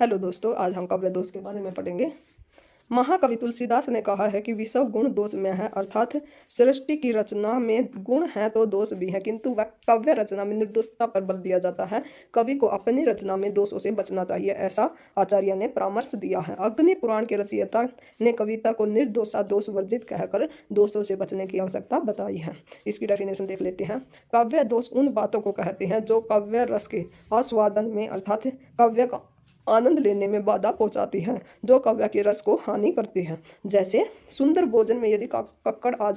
Hello दोस्तों, आज हम काव्य दोष के बारे में पढ़ेंगे। महाकवि तुलसीदास ने कहा है कि विषव गुण दोष में है, अर्थात सृष्टि की रचना में गुण है तो दोष भी है, किंतु वह काव्य रचना में निर्दोषता पर बल दिया जाता है। कवि को अपनी रचना में दोषों से बचना चाहिए, ऐसा आचार्य ने परामर्श दिया है। अग्नि पुराण के रचयिता ने कविता को निर्दोषा दोष वर्जित कहकर दोषों से बचने की आवश्यकता बताई है। इसकी डेफिनेशन देख लेते हैं। काव्य दोष उन बातों को कहते हैं जो काव्य रस के आस्वादन में अर्थात काव्य का आनंद लेने में बाधा पहुंचाती हैं, जो काव्य के रस को हानि करती हैं। जैसे सुंदर भोजन में यदि कंकड़ आ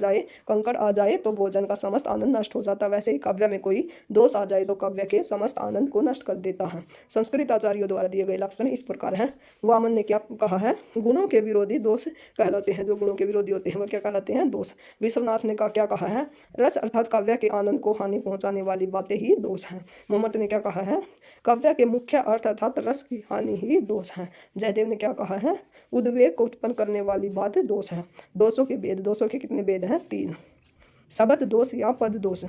जाए तो भोजन का समस्त आनंद नष्ट हो जाता है, वैसे ही काव्य में कोई दोष आ जाए तो काव्य के समस्त आनंद को नष्ट कर देता है। संस्कृत आचार्यों द्वारा दिए गए लक्षण इस प्रकार हैं। वामन ने क्या कहा है? गुणों के विरोधी दोष कहलाते हैं। जो गुणों के विरोधी होते हैं वह क्या कहलाते हैं? दोष। विश्वनाथ ने क्या कहा है? रस अर्थात काव्य के आनंद को हानि पहुंचाने वाली बातें ही दोष हैं। मोमट ने क्या कहा है? काव्य के मुख्य अर्थ अर्थात रस की हानि ही दोष है। जयदेव ने क्या कहा है? उद्वेग को उत्पन्न करने वाली बात दोष है। दोषों के भेद, दोषों के कितने भेद हैं? 3। शब्द दोष या पद दोष,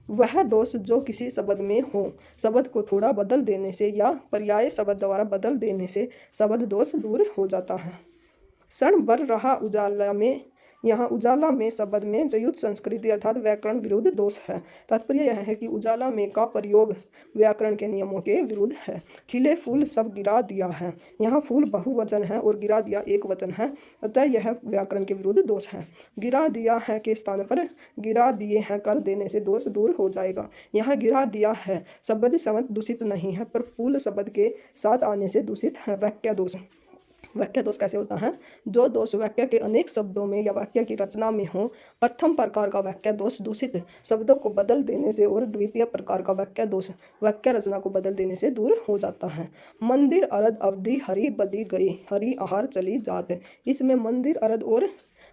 वह दोष जो किसी शब्द में हो, शब्द को थोड़ा बदल देने से या पर्याय शब्द द्वारा बदल देने से शब्द दोष दूर हो जाता है। क्षण भर रहा उजाला में, यहाँ उजाला में शब्द में जयुत संस्कृति अर्थात व्याकरण विरुद्ध दोष है। तात्पर्य यह है कि उजाला में का प्रयोग व्याकरण के नियमों के विरुद्ध है। खिले फूल सब गिरा दिया है, यहाँ फूल बहुवचन है और गिरा दिया एक वचन है, अतः यह व्याकरण के विरुद्ध दोष है। गिरा दिया है के स्थान पर गिरा दिए हैं कर देने से दोष दूर हो जाएगा। यहाँ गिरा दिया है शब्द दूषित नहीं है, पर फूल शब्द के साथ आने से दूषित है। वाक्य दोष, वाक्य दोष कैसे होता है? जो दोष वाक्य के अनेक शब्दों में या वाक्य की रचना में हो। प्रथम प्रकार का वाक्य दोष दूषित शब्दों को बदल देने से और द्वितीय प्रकार का वाक्य दोष वाक्य रचना को बदल देने से दूर हो जाता है। मंदिर अरद अवधि हरि बदी गई, हरि आहार चली जात। इसमें मंदिर अरद और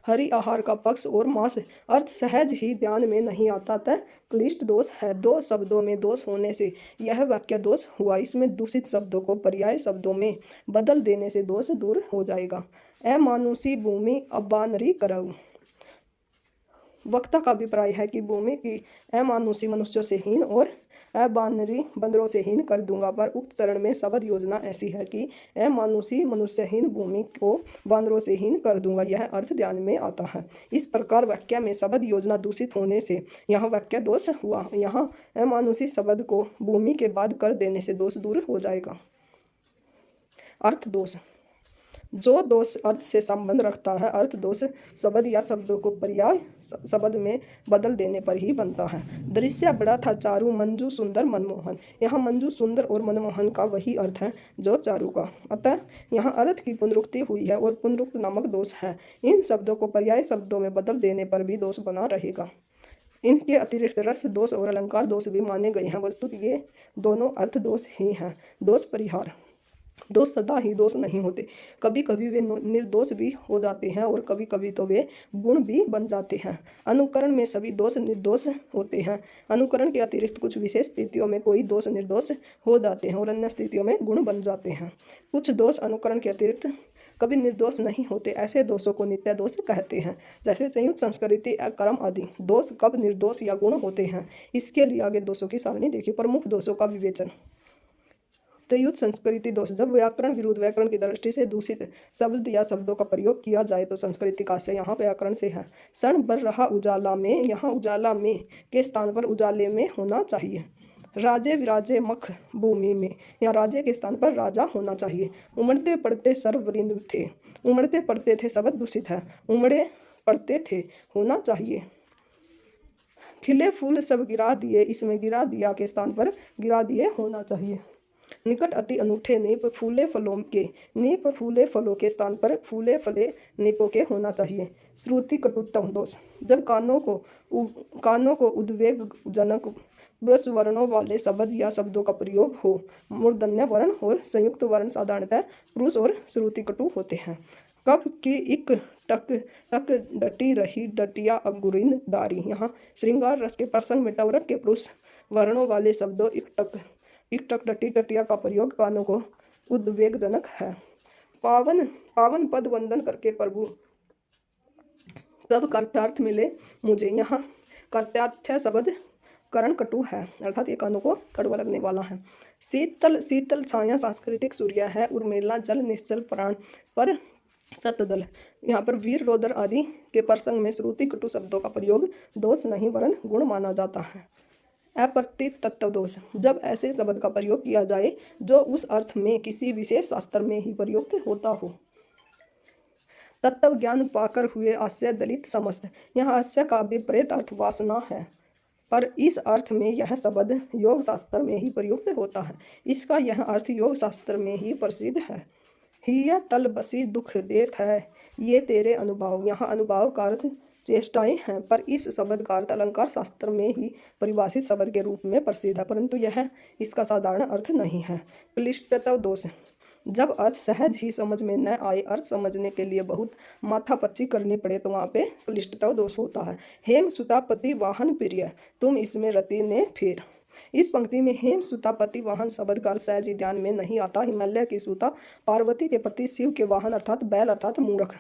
हरि आहार का पक्ष और मास अर्थ सहज ही ध्यान में नहीं आता, अतः क्लिष्ट दोष है। दो शब्दों में दोष होने से यह वाक्य दोष हुआ। इसमें दूषित शब्दों को पर्याय शब्दों में बदल देने से दोष दूर हो जाएगा। अमानुषी भूमि अबानरी करऊ, वक्ता का अभिप्राय है कि भूमि की अमानुषी मनुष्यों से हीन और अबानरी बंदरों से हीन कर दूंगा, पर उक्त चरण में शब्द योजना ऐसी है कि अमानुषी मनुष्यहीन भूमि को बानरों से हीन कर दूंगा, यह अर्थ ध्यान में आता है। इस प्रकार वाक्य में शब्द योजना दूषित होने से यहाँ वाक्य दोष हुआ। यहाँ अमानुषी शब्द को भूमि के बाद कर देने से दोष दूर हो जाएगा। अर्थ दोष, जो दोष अर्थ से संबंध रखता है। अर्थ दोष शब्द या शब्दों को पर्याय शब्द में बदल देने पर ही बनता है। दृश्य बड़ा था चारू, मंजू सुंदर मनमोहन। यहाँ मंजू सुंदर और मनमोहन का वही अर्थ है जो चारू का, अतः यहाँ अर्थ की पुनरुक्ति हुई है और पुनरुक्त नामक दोष है। इन शब्दों को पर्याय शब्दों में बदल देने पर भी दोष बना रहेगा। इनके अतिरिक्त रस दोष और अलंकार दोष भी माने गए हैं। वस्तुतः ये दोनों अर्थ दोष ही हैं। दोष परिहार, दोष सदा ही दोष नहीं होते, कभी कभी वे निर्दोष भी हो जाते हैं और कभी कभी तो वे गुण भी बन जाते हैं। अनुकरण में सभी दोष निर्दोष होते हैं। अनुकरण के अतिरिक्त कुछ विशेष स्थितियों में कोई दोष निर्दोष हो जाते हैं और अन्य स्थितियों में गुण बन जाते हैं। कुछ दोष अनुकरण के अतिरिक्त कभी निर्दोष नहीं होते, ऐसे दोषों को नित्य दोष कहते हैं। जैसे संयुक्त संस्कृति, कर्म आदि दोष कब निर्दोष या गुण होते हैं, इसके लिए आगे दोषों की सारणी देखिए। प्रमुख दोषों का विवेचन। संयुक्त संस्कृति दोष, जब व्याकरण विरुद्ध व्याकरण की दृष्टि से दूषित शब्द या शब्दों का प्रयोग किया जाए तो संस्कृति का आशय यहाँ व्याकरण से है। क्षण भर रहा उजाला में, यहाँ उजाला में के स्थान पर उजाले में होना चाहिए। राजे विराजे मख भूमि में, यहाँ राजे के स्थान पर राजा होना चाहिए। उमड़ते पड़ते सर्ववृंद थे, उमड़ते पड़ते थे शब्द दूषित है, उमड़े पड़ते थे होना चाहिए। खिले फूल सब गिरा दिए, इसमें गिरा दिया के स्थान पर गिरा दिए होना चाहिए। निकट अति अनूठे नीप फूले फलों के, नीप फूले फलों के स्थान पर फूले फले नीपों के होना चाहिए। श्रुति कटुत्तम दोष, जब कानों को उद्वेगजनक ब्रस वर्णों वाले शब्द या शब्दों का प्रयोग हो। मूर्धन्य वर्ण और संयुक्त वर्ण साधारणतः पुरुष और श्रुति कटु होते हैं। कब की इक टक टक डटी रही डटिया अंगुरिन दारी, यहाँ श्रृंगार रस के प्रसंग में टवरक के पुरुष वर्णों वाले शब्दों इक टक डटी डटिया का प्रयोग कानों को उद्वेगजनक है। पावन पावन पद वंदन करके प्रभु तब कर्तार्थ मिले मुझे, यहाँ कर्तार्थ शब्द करण कटु है, अर्थात ये कानों को कड़वा लगने वाला है। शीतल शीतल छाया सांस्कृतिक सूर्य है। उर्मिला जल निश्चल प्राण पर सतदल। यहाँ पर वीर रोदर आदि के प्रसंग में श्रुति कटु शब्दों का प्रयोग दोष नहीं वरन गुण माना जाता है। अप्रतीत तत्व दोष, जब ऐसे शब्द का प्रयोग किया जाए जो उस अर्थ में किसी विशेष शास्त्र में ही प्रयुक्त होता हो। तत्व ज्ञान पाकर हुए आशय दलित समस्त, यह आशय का विपरीत अर्थ वासना है, पर इस अर्थ में यह शब्द योग शास्त्र में ही प्रयुक्त होता है। इसका यह अर्थ योग शास्त्र में ही प्रसिद्ध है। हिय तल बसी दुख देत है, ये तेरे अनुभव, यहाँ अनुभव का अर्थ चेष्टाएं हैं, पर इस शब्द का अर्थ अलंकार शास्त्र में ही परिभाषित शब्द के रूप में प्रसिद्ध है, परंतु यह इसका साधारण अर्थ नहीं है। क्लिष्टता दोष, जब अर्थ सहज ही समझ में न आए, अर्थ समझने के लिए बहुत माथापच्ची करनी पड़े, तो वहाँ पे क्लिष्टता दोष होता है। हेम सुतापति वाहन प्रिय, तुम इसमें रति ने फिर। इस पंक्ति में हेम सुतापति वाहन शब्द का अर्थ सहज ही ध्यान में नहीं आता। हिमालय की सुता पार्वती के पति शिव के वाहन अर्थात बैल अर्थात मूर्ख।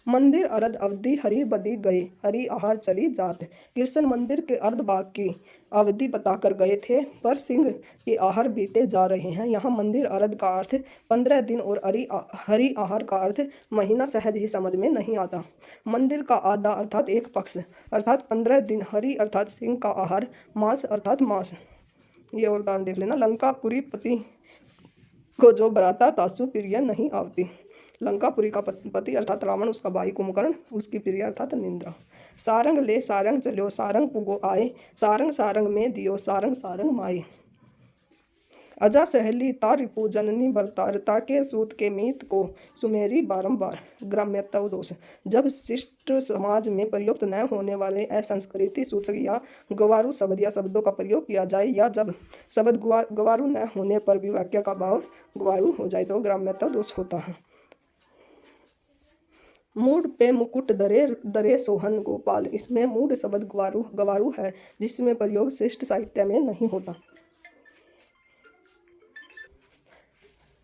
मंदिर अरद अवधि हरि बदी गए, हरि आहार चली जात। कृष्ण मंदिर के अर्ध भाग की अवधि बताकर गए थे, पर सिंह के आहार बीते जा रहे हैं। यहाँ मंदिर अरद का अर्थ 15 दिन और हरि आहार का अर्थ महीना सहज ही समझ में नहीं आता। मंदिर का आधा अर्थात एक पक्ष अर्थात 15 दिन, हरि अर्थात सिंह का आहार, मास अर्थात मास। ये और उदाहरण देख लेना। लंकापुरी पति को जो बराता तासु प्रिय नहीं आवती। लंकापुरी का पति अर्थात रावण, उसका भाई कुंभकर्ण, उसकी प्रिय अर्थात निंद्रा। सारंग ले सारंग चलो, सारंग पुगो आए, सारंग सारंग में दियो, सारंग सारंग माए। अजा सहेली तार रिपु जननी बरतारता के सूत के मीत को सुमेरी बारंबार। ग्राम्यता दोष, जब शिष्ट समाज में प्रयुक्त न होने वाले असंस्कृति सूचक या गवारू शब्द या शब्दों का प्रयोग किया जाए, या जब शब्द गवारू न होने पर भी वाक्य का भाव गवारू हो जाए, तो ग्राम्यता दोष होता है। मूड पे मुकुट दरे दरे सोहन गोपाल, इसमें मूड शब्द गवारू है, जिसमें प्रयोग श्रेष्ठ साहित्य में नहीं होता।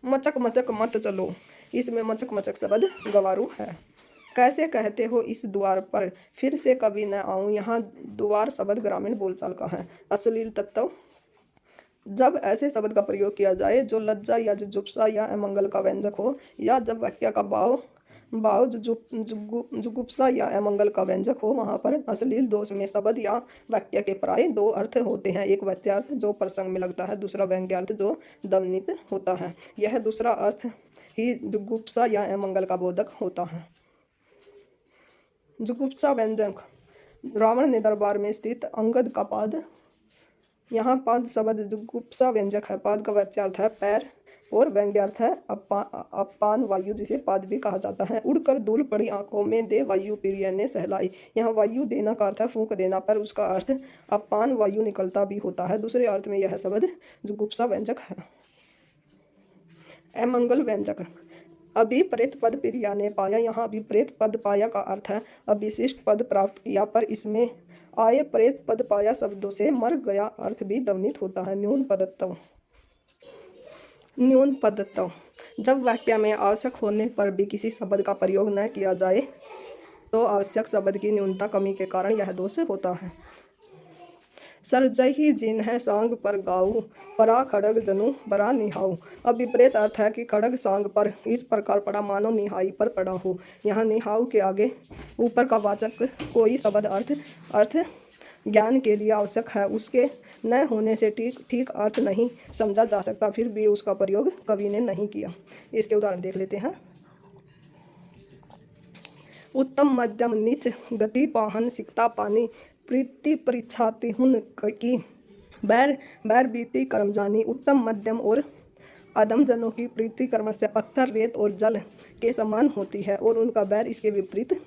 मचक मचक मत चलो, इसमें मचक मचक शब्द गवारू है। कैसे कहते हो इस द्वार पर फिर से कभी न आऊं, यहाँ द्वार शब्द ग्रामीण बोलचाल का है। अश्लील तत्व, जब ऐसे शब्द का प्रयोग किया जाए जो लज्जा या जुगुप्सा या अमंगल का व्यंजक हो, या जब वाक्य का भाव जुगुप्सा या अमंगल का व्यंजक हो, वहाँ पर अश्लील दोष में शब्द या वाक्य के प्राय दो अर्थ होते हैं। एक वाच्यार्थ जो प्रसंग में लगता है, दूसरा व्यंग्यार्थ जो दमनित होता है। यह दूसरा अर्थ ही जुगुप्सा या अमंगल का बोधक होता है। जुगुप्सा व्यंजक, रावण ने दरबार में स्थित अंगद का पाद, यहाँ पाद शब्द जुगुप्सा व्यंजक है। पाद का वाच्यार्थ है पैर और व्यंग्यार्थ है अपान वायु, जिसे पाद भी कहा जाता है। उड़कर धूल पड़ी आंखों में दे वायु प्रिय ने सहलाई, यहाँ वायु देना का अर्थ है फूंक देना, पर उसका अर्थ अपान वायु निकलता भी होता है। दूसरे अर्थ में यह शब्द जुगुप्सा व्यंजक है। अमंगल व्यंजक, अभिप्रेत पद प्रिया ने पाया, यहाँ अभिप्रेत पद पाया का अर्थ है अविशिष्ट पद प्राप्त किया, पर इसमें आए प्रेत पद पाया शब्दों से मर गया अर्थ भी दवनित होता है। न्यून पदत्व, जब वाक्य में आवश्यक होने पर भी किसी शब्द का प्रयोग न किया जाए, तो आवश्यक शब्द की न्यूनता कमी के कारण यह दोष होता है। सरजही जिन है सांग पर गाऊ, परा खड़ग जनु बरा निहाऊ। अब विपरीत अर्थ है कि खड़ग सांग पर इस प्रकार पड़ा मानो निहाई पर पड़ा हो। यहाँ निहाऊ के आगे ऊपर का वाचक कोई शब्द अर्थ ज्ञान के लिए आवश्यक है, उसके न होने से ठीक अर्थ नहीं समझा जा सकता, फिर भी उसका प्रयोग कवि ने नहीं किया। इसके उदाहरण देख लेते हैं। उत्तम मध्यम नीच गति पाहन सिकता पानी, प्रीति परीक्षाति हुन की बैर बीती कर्म जानी। उत्तम मध्यम और अधम जनों की प्रीति कर्म से पत्थर रेत और जल के समान होती है, और उनका बैर इसके विपरीत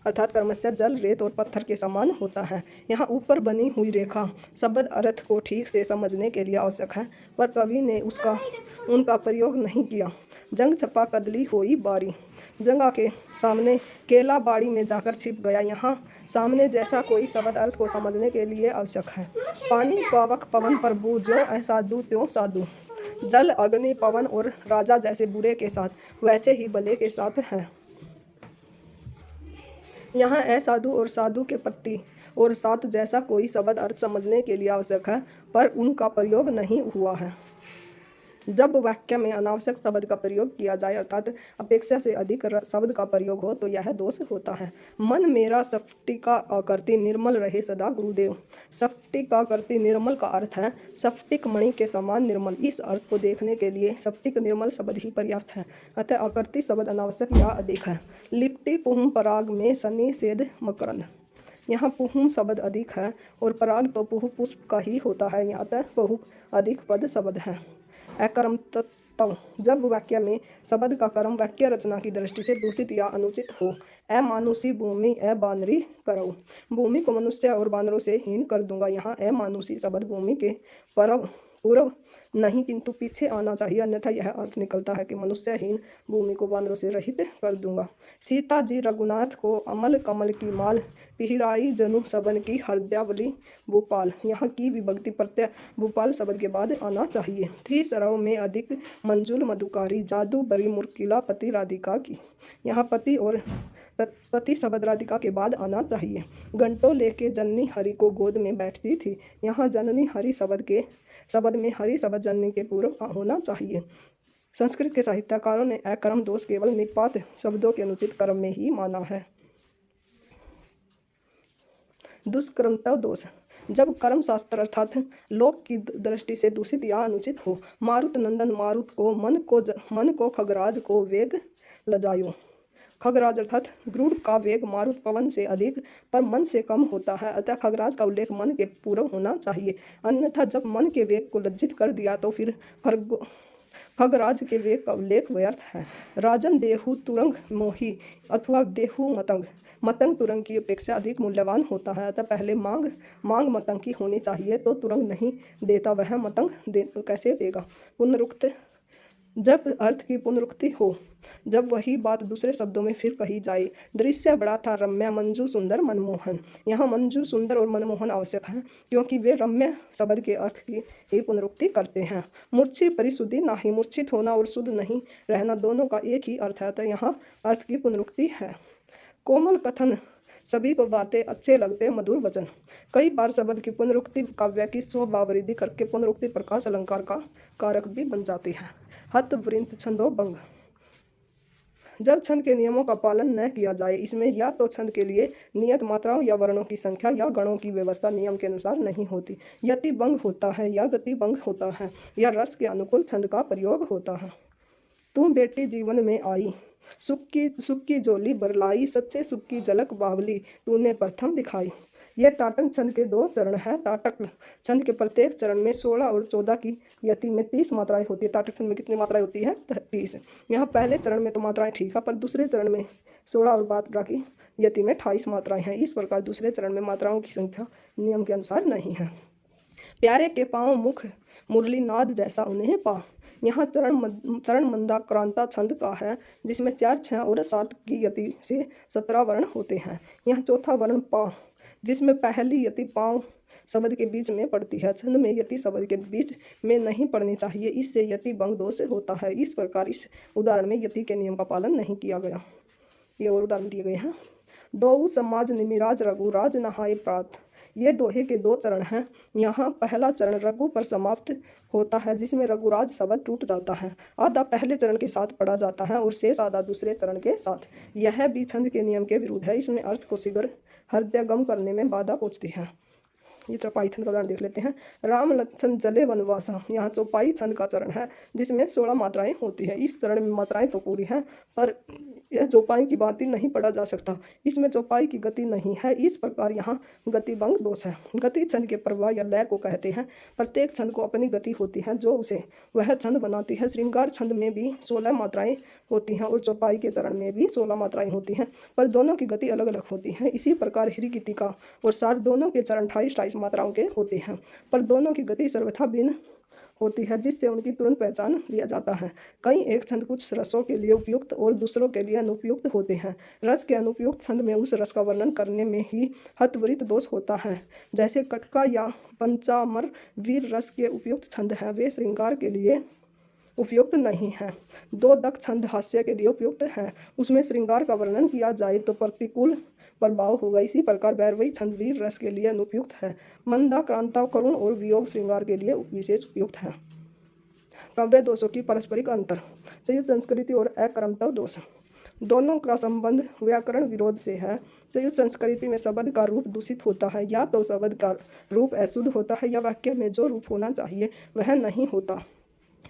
अर्थात कर्म से जल रेत और पत्थर के समान होता है। यहाँ ऊपर बनी हुई रेखा शब्द अर्थ को ठीक से समझने के लिए आवश्यक है, पर कवि ने उनका प्रयोग नहीं किया। जंग छपा कदली होई बारी, जंगा के सामने केला बाड़ी में जाकर छिप गया। यहाँ सामने जैसा कोई शब्द अर्थ को समझने के लिए आवश्यक है। पानी पावक पवन प्रभु, जो असाधु त्यों साधु। जल अग्नि पवन और राजा जैसे बुरे के साथ वैसे ही भले के साथ है। यहाँ असाधु और साधु के प्रति और सात जैसा कोई शब्द अर्थ समझने के लिए आवश्यक है, पर उनका प्रयोग नहीं हुआ है। जब वाक्य में अनावश्यक शब्द का प्रयोग किया जाए अर्थात अपेक्षा से अधिक शब्द का प्रयोग हो तो यह दोष होता है। मन मेरा स्फटिका आकृति निर्मल रहे सदा गुरुदेव। स्फटिक आकृति निर्मल का अर्थ है स्फटिक मणि के समान निर्मल। इस अर्थ को देखने के लिए स्फटिक निर्मल शब्द ही पर्याप्त है, अतः आकृति शब्द अनावश्यक या अधिक है। लिपटी पुहुम पराग में सनी सेद मकरंद। यहाँ पुहुम शब्द अधिक है और पराग तो पुहु पुष्प का ही होता है, यहाँ तक बहु अधिक पद शब्द है। अकर्म तत्व। जब वाक्य में शब्द का कर्म वाक्य रचना की दृष्टि से दूषित या अनुचित हो। अमानुषी भूमि अबानरी करो। भूमि को मनुष्य और बानरों से हीन कर दूंगा। यहाँ अमानुषी शब्द भूमि के पूर्व नहीं किंतु पीछे आना चाहिए, अन्यथा यह अर्थ निकलता है कि मनुष्यहीन भूमि को बानरों से रहित कर दूंगा। सीता जी रघुनाथ को अमल कमल की माल पिहराई जनु सबन की हृदयावली भोपाल। यहाँ की विभक्ति प्रत्यय भोपाल शब्द के बाद आना चाहिए। थी सरव में अधिक मंजुल मधुकारी जादू बरी मुर्किला पति राधिका की। यहाँ पति और पति शब्द राधिका के बाद आना चाहिए। घंटों लेके जननी हरि को गोद में बैठती थी। यहाँ जननी हरि शब्द में हरि शब्द जननी के पूर्व होना चाहिए। संस्कृत के साहित्यकारों ने अकर्म दोष केवल निपात शब्दों के अनुचित कर्म में ही माना है। दुष्कर्मता दोष। जब कर्म शास्त्र अर्थात लोक की दृष्टि से दूषित या अनुचित हो। मारुत नंदन मारुत को मन को खगराज को वेग लजायो। खगराज अर्थात गरुड़ का वेग मारुत पवन से अधिक पर मन से कम होता है, अतः खगराज का उल्लेख मन के पूर्व होना चाहिए, अन्यथा जब मन के वेग को लज्जित कर दिया तो फिर खगराज के वेग का उल्लेख व्यर्थ है। राजन देहु तुरंग मोही अथवा देहु मतंग तुरंग की अपेक्षा अधिक मूल्यवान होता है, अतः पहले मांग मतंग की होनी चाहिए, तो तुरंग नहीं देता वह मतंग कैसे देगा। पुनरुक्त। जब अर्थ की पुनरुक्ति हो, जब वही बात दूसरे शब्दों में फिर कही जाए। दृश्य बड़ा था रम्य मंजू सुंदर मनमोहन। यहाँ मंजू सुंदर और मनमोहन आवश्यक है, क्योंकि वे रम्य शब्द के अर्थ की ही पुनरुक्ति करते हैं। मूर्छी परिशुद्धि नाही, मूर्छित होना और शुद्ध नहीं रहना दोनों का एक ही अर्थ है, तो यहाँ अर्थ की पुनरुक्ति है। कोमल कथन सभी को बातें अच्छे लगते मधुर वचन। कई बार शब्द की पुनरुक्ति काव्य की शोभावृद्धि करके पुनरुक्ति प्रकाश अलंकार का कारक भी बन जाती है। हत वृंत छंदो भंग। जब छंद के नियमों का पालन न किया जाए, इसमें या तो छंद के लिए नियत मात्राओं या वर्णों की संख्या या गणों की व्यवस्था नियम के अनुसार नहीं होती, यति भंग होता है या गति भंग होता है, या रस के अनुकूल छंद का प्रयोग होता है। तू बेटी जीवन में आई सुख की जोली बरलाई, सच्चे सुख की झलक बावली तूने प्रथम दिखाई। ये ताटक छंद के 2 चरण हैं। ताटक छंद के प्रत्येक चरण में 16 और 14 की यति में 30 मात्राएं होती है। ताटक छंद में कितनी मात्राएं होती है? 30। यहाँ पहले चरण में तो मात्राएं ठीक है, पर दूसरे चरण में 16 और 12 की यति में 28 मात्राएं हैं। इस प्रकार दूसरे चरण में मात्राओं की संख्या नियम के अनुसार नहीं है। प्यारे के पाँव मुख मुरली नाद जैसा उन्हें पा। यहाँ चरण मंदाक्रांता छंद का है, जिसमें 4, 6 और 7 की यति से 17 वर्ण होते हैं। यहाँ चौथा वर्ण पा, जिसमें पहली यति पाँव शब्द के बीच में पड़ती है। छंद में यति शब्द के बीच में नहीं पड़नी चाहिए, इससे यति भंग दोष होता है। इस प्रकार इस उदाहरण में यति के नियम का पालन नहीं किया गया। ये और उदाहरण दिए गए हैं। दो समाज निमिराज रघुराज नहाए प्रात। ये दोहे के 2 चरण हैं। यहाँ पहला चरण रघु पर समाप्त होता है, जिसमें रघुराज शब्द टूट जाता है। आधा पहले चरण के साथ पढ़ा जाता है और शेष आधा दूसरे चरण के साथ। यह भी छंद के नियम के विरुद्ध है। इसमें अर्थ को शीघ्र हृदयगम करने में बाधा पहुँचती है। ये चौपाई छंद का उदाहरण देख लेते हैं। राम लक्ष्मण चले वनवासा। यहाँ चौपाई छंद का चरण है, जिसमें 16 मात्राएं होती है। इस चरण में मात्राएं तो पूरी हैं, पर यह चौपाई की बात ही नहीं पढ़ा जा सकता। इसमें चौपाई की गति नहीं है, इस प्रकार यहाँ गति भंग दोष है। गति छंद के प्रवाह या लय को कहते हैं। प्रत्येक छंद को अपनी गति होती है, जो उसे वह छंद बनाती है। श्रृंगार छंद में भी 16 मात्राएं होती हैं और चौपाई के चरण में भी 16 मात्राएं होती हैं, पर दोनों की गति अलग अलग होती है। इसी प्रकार श्री गीतिका और सार दोनों के चरण 28 मात्राओं के होते हैं, पर दोनों की गति सर्वथा भिन्न होती है, जिससे उनकी तुरंत पहचान लिया जाता है। कई एक छंद कुछ रसों के लिए उपयुक्त और दूसरों के लिए अनुपयुक्त होते हैं। रस के अनुपयुक्त छंद में उस रस का वर्णन करने में ही हतवरित दोष होता है। जैसे कटका या पंचामर वीर रस के उपयुक्त छंद हैं, वे श्रृंगार के लिए उपयुक्त नहीं है। 2 दक छंद हास्य के लिए उपयुक्त है। उसमें श्रृंगार का वर्णन किया जाए तो प्रतिकूल प्रभाव होगा। इसी प्रकार भैरवी छंद वीर रस के लिए अनुपयुक्त है। मंदा क्रांता करुण और वियोग श्रृंगार के लिए विशेष उपयुक्त है। काव्य दोषों की पारस्परिक अंतर। संयुक्त संस्कृति और अकर्मता दोष, दोनों का संबंध व्याकरण विरोध से है। संयुक्त संस्कृति में शब्द का रूप दूषित होता है, या तो शब्द का रूप अशुद्ध होता है या वाक्य में जो रूप होना चाहिए वह नहीं होता।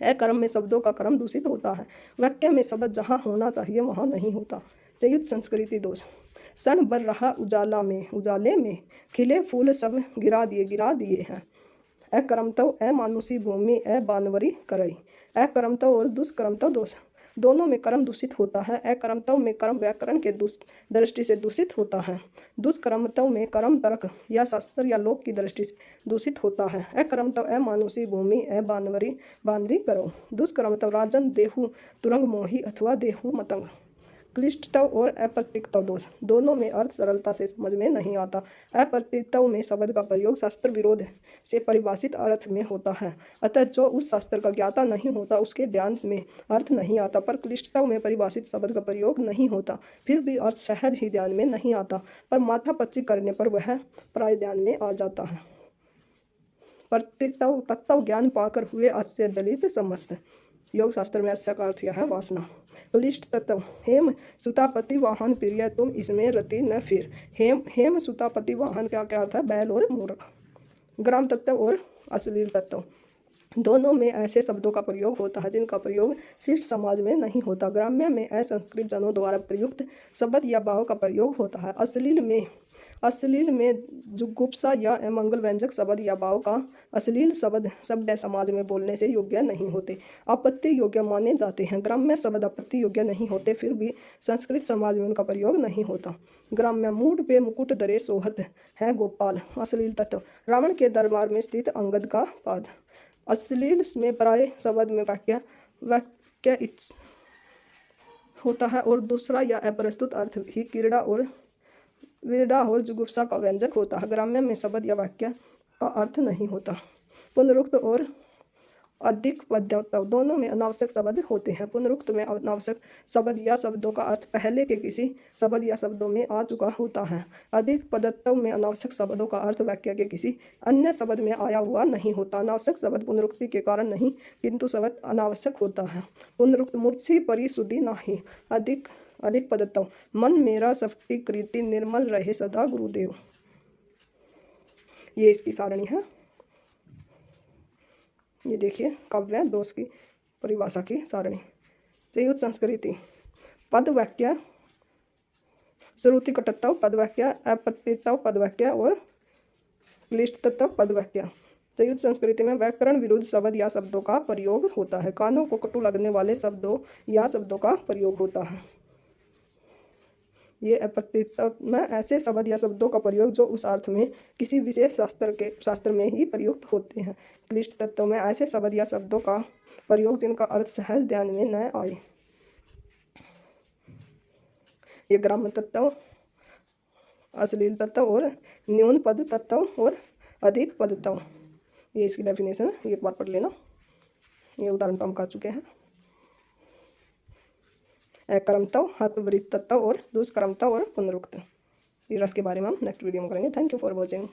अकर्म में शब्दों का क्रम दूषित होता है, वाक्य में शब्द जहाँ होना चाहिए वहाँ नहीं होता। संयुक्त संस्कृति दोष, सन बर रहा उजाले में खिले फूल सब गिरा दिए हैं। अकर्मता अमानुषी भूमि बानवरी करई। अकर्मता और दुष्कर्मता दोष, दोनों में कर्म दूषित होता है। अकर्मता में कर्म व्याकरण के दृष्टि से दूषित होता है। दुष्कर्मता में कर्म तर्क या शास्त्र या लोक की दृष्टि से दूषित होता है। अकर्मता अमानुषी भूमि बानरी करो। दुष्कर्मता राजन देहु तुरंग मोही अथवा देहु मतंग। क्लिष्टता और अप्रतीकता दोष, दोनों में अर्थ सरलता से समझ में नहीं आता। अप्रतीकता में शब्द का प्रयोग शास्त्र विरोध से परिभाषित अर्थ में होता है, अतः जो उस शास्त्र का ज्ञाता नहीं होता उसके ध्यान में अर्थ नहीं आता। पर क्लिष्टता में परिभाषित शब्द का प्रयोग नहीं होता, फिर भी अर्थ सहज ही ध्यान में नहीं आता, पर माथापच्ची करने पर वह प्राय ध्यान में आ जाता है। प्रतीकता तत्व ज्ञान पाकर हुए अस्य दलित समस्त। योग शास्त्र में अस्य का अर्थ यह है वासना। क्लिष्ट तत्व, हेम सुतापति वाहन प्रिय तुम इसमें रति न फिर। हेम सुतापति वाहन का क्या अर्थ है? बैल और मूर्ख। ग्राम तत्व और अश्लील तत्व, दोनों में ऐसे शब्दों का प्रयोग होता है जिनका प्रयोग शिष्ट समाज में नहीं होता। ग्राम्य में असंस्कृत जनों द्वारा प्रयुक्त शब्द या भाव का प्रयोग होता है। अश्लील में जुगुप्सा या अमंगल व्यंजक शब्द या भाव का अश्लील शब्द समाज में बोलने से योग्य नहीं होते, आपत्ति योग्य माने जाते हैं। ग्राम्य शब्द आपत्ति योग्य नहीं होते, फिर भी संस्कृत समाज में उनका प्रयोग नहीं होता। ग्राम्य, मूड पे मुकुट धरे सोहत है गोपाल। अश्लील तत्व, रावण के दरबार में स्थित अंगद का पाद। अश्लील में प्राय शब्द में वाक्य होता है और दूसरा या अप्रस्तुत अर्थ ही वीरडा और जुगुप्सा का व्यंजक होता है। ग्राम्य में शब्द या वाक्य का अर्थ नहीं होता। पुनरुक्त और अधिक पद्यत्व, दोनों में अनावश्यक शब्द होते हैं। पुनरुक्त में अनावश्यक शब्द या शब्दों का अर्थ पहले के किसी शब्द या शब्दों में आ चुका होता है। अधिक पदत्व में अनावश्यक शब्दों का अर्थ वाक्य के किसी अन्य शब्द में आया हुआ नहीं होता। अनावश्यक शब्द पुनरुक्ति के कारण नहीं किंतु शब्द अनावश्यक होता है। पुनरुक्त, मूर्छी परिशुद्धि नाही। अधिक पदत्व, मन मेरा सबकी कृति निर्मल रहे सदा गुरुदेव। ये इसकी सारणी है। ये देखिए काव्य दोष की परिभाषा की सारणी। संयुक्त संस्कृति, पद वाक्य, श्रुति कटत्व पद वाक्य, अप्रतीतत्व पद वाक्य और क्लिष्टतत्व पद वाक्य। संयुक्त संस्कृति में व्याकरण विरुद्ध शब्द या शब्दों का प्रयोग होता है। कानों को कटु लगने वाले शब्दों या शब्दों का प्रयोग होता है। ये अप्रतीतत्व में ऐसे शब्द या शब्दों का प्रयोग जो उस अर्थ में किसी विशेष शास्त्र में ही प्रयुक्त होते हैं। क्लिष्ट तत्व में ऐसे शब्द या शब्दों का प्रयोग जिनका अर्थ सहज ध्यान में न आए। ये ग्राम तत्व, अश्लील तत्व और न्यून पद तत्व और अधिक पद तत्व। ये इसकी डेफिनेशन एक बार पढ़ लेना। ये उदाहरण तो हम कर चुके हैं। अकर्मता, हतवृत्तत्व और दुष्कर्मता और पुनरुक्त। ये रस के बारे में हम नेक्स्ट वीडियो में करेंगे। Thank you for watching.